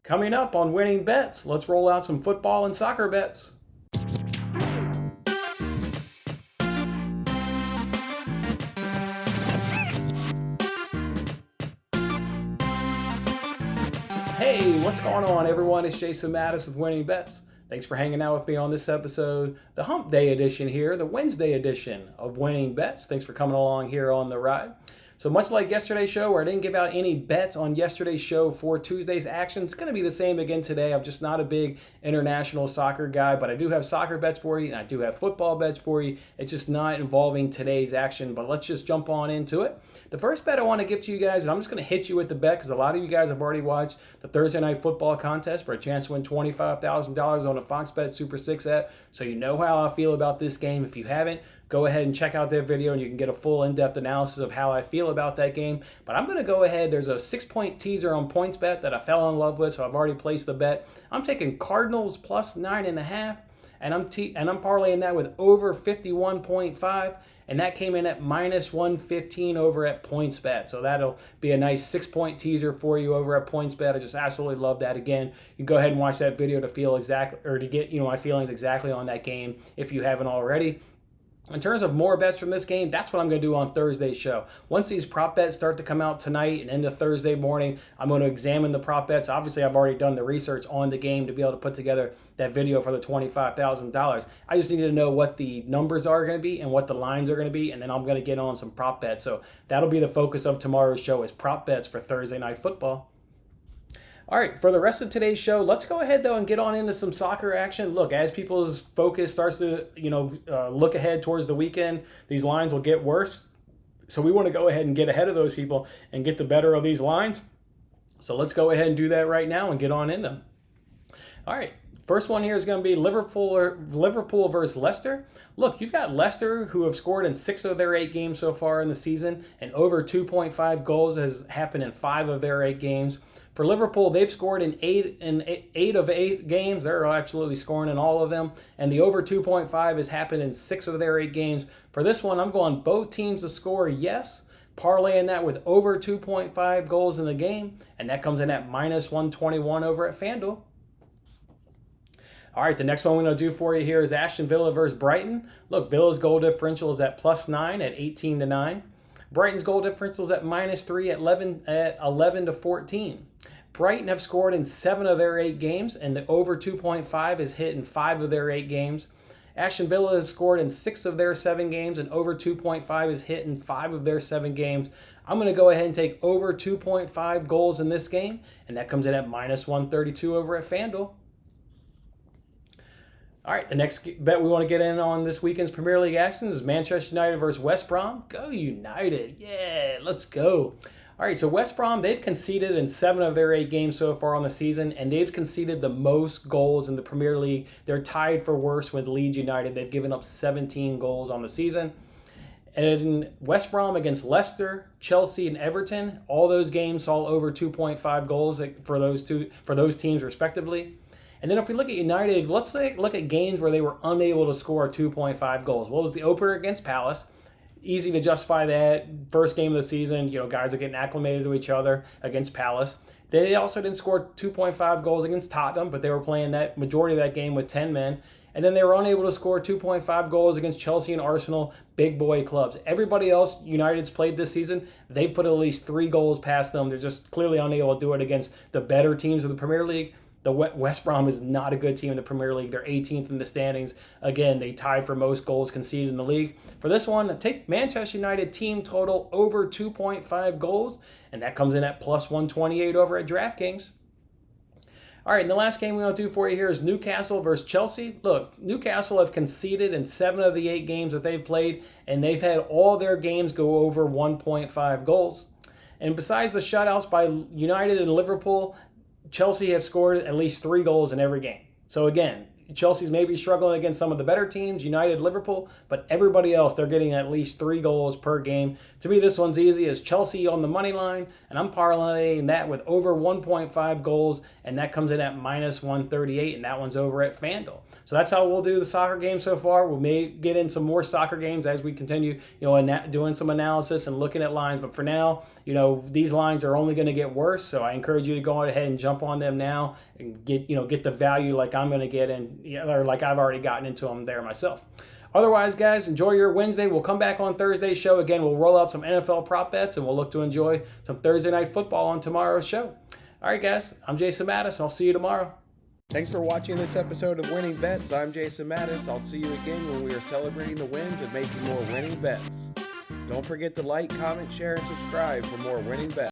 Coming up on Winning Bets, let's roll out some football and soccer bets. Hey, what's going on, everyone? It's Jason Mattis with Winning Bets. Thanks for hanging out with me on this episode, the Hump Day edition here, the Wednesday edition of Winning Bets. Thanks for coming along here on the ride. So much like yesterday's show, where I didn't give out any bets on yesterday's show for Tuesday's action, it's going to be the same again today. I'm just not a big international soccer guy, but I do have soccer bets for you, and I do have football bets for you. It's just not involving today's action, but let's just jump on into it. The first bet I want to give to you guys, and I'm just going to hit you with the bet because a lot of you guys have already watched the Thursday Night Football contest for a chance to win $25,000 on a Fox Bet Super 6 app, so you know how I feel about this game. If you haven't, go ahead and check out that video and you can get a full in-depth analysis of how I feel about that game. But I'm going to go ahead. There's a 6-point teaser on PointsBet that I fell in love with, so I've already placed the bet. I'm taking Cardinals plus 9.5, and I'm parlaying that with over 51.5, and that came in at minus 115 over at PointsBet. So that'll be a nice 6-point teaser for you over at PointsBet. I just absolutely love that. Again, you can go ahead and watch that video to feel exactly, or to get my feelings exactly on that game if you haven't already. In terms of more bets from this game, that's what I'm going to do on Thursday's show. Once these prop bets start to come out tonight and into Thursday morning, I'm going to examine the prop bets. Obviously, I've already done the research on the game to be able to put together that video for the $25,000. I just needed to know what the numbers are going to be and what the lines are going to be, and then I'm going to get on some prop bets. So that'll be the focus of tomorrow's show, is prop bets for Thursday Night Football. All right, for the rest of today's show, let's go ahead, though, and get on into some soccer action. Look, as people's focus starts to, look ahead towards the weekend, these lines will get worse. So we want to go ahead and get ahead of those people and get the better of these lines. So let's go ahead and do that right now and get on in them. All right. First one here is going to be Liverpool versus Leicester. Look, you've got Leicester, who have scored in 6 of their 8 games so far in the season, and over 2.5 goals has happened in 5 of their 8 games. For Liverpool, they've scored in 8 of 8 games. They're absolutely scoring in all of them, and the over 2.5 has happened in 6 of their 8 games. For this one, I'm going both teams to score, yes. Parlaying that with over 2.5 goals in the game, and that comes in at minus 121 over at FanDuel. All right, the next one we're going to do for you here is Aston Villa versus Brighton. Look, Villa's goal differential is at plus 9 at 18-9. Brighton's goal differential is at minus 3 at 11-14. Brighton have scored in 7 of their 8 games, and the over 2.5 is hit in 5 of their 8 games. Aston Villa have scored in 6 of their 7 games, and over 2.5 is hit in 5 of their 7 games. I'm going to go ahead and take over 2.5 goals in this game, and that comes in at minus 132 over at FanDuel. All right, the next bet we want to get in on this weekend's Premier League action is Manchester United versus West Brom. Go United. Yeah, let's go. All right, so West Brom, they've conceded in 7 of their 8 games so far on the season, and they've conceded the most goals in the Premier League. They're tied for worst with Leeds United. They've given up 17 goals on the season. And West Brom against Leicester, Chelsea, and Everton, all those games saw over 2.5 goals for those teams respectively. And then if we look at United, let's look at games where they were unable to score 2.5 goals. What was the opener against Palace? Easy to justify that. First game of the season, guys are getting acclimated to each other against Palace. They also didn't score 2.5 goals against Tottenham, but they were playing that majority of that game with 10 men. And then they were unable to score 2.5 goals against Chelsea and Arsenal, big boy clubs. Everybody else United's played this season, they've put at least 3 goals past them. They're just clearly unable to do it against the better teams of the Premier League. The West Brom is not a good team in the Premier League. They're 18th in the standings. Again, they tied for most goals conceded in the league. For this one, take Manchester United team total over 2.5 goals, and that comes in at plus 128 over at DraftKings. All right, and the last game we're going to do for you here is Newcastle versus Chelsea. Look, Newcastle have conceded in 7 of the 8 games that they've played, and they've had all their games go over 1.5 goals. And besides the shutouts by United and Liverpool, Chelsea have scored at least 3 goals in every game. So again, Chelsea's maybe struggling against some of the better teams, United, Liverpool, but everybody else, they're getting at least 3 goals per game. To me, this one's easy as Chelsea on the money line, and I'm parlaying that with over 1.5 goals, and that comes in at minus 138, and that one's over at FanDuel. So that's how we'll do the soccer game so far. We may get in some more soccer games as we continue, doing some analysis and looking at lines. But for now, these lines are only going to get worse. So I encourage you to go ahead and jump on them now and get the value like I'm going to get or like I've already gotten into them there myself. Otherwise, guys, enjoy your Wednesday. We'll come back on Thursday's show. Again, we'll roll out some NFL prop bets, and we'll look to enjoy some Thursday night football on tomorrow's show. All right, guys, I'm Jason Mattis. I'll see you tomorrow. Thanks for watching this episode of Winning Bets. I'm Jason Mattis. I'll see you again when we are celebrating the wins and making more winning bets. Don't forget to like, comment, share, and subscribe for more winning bets.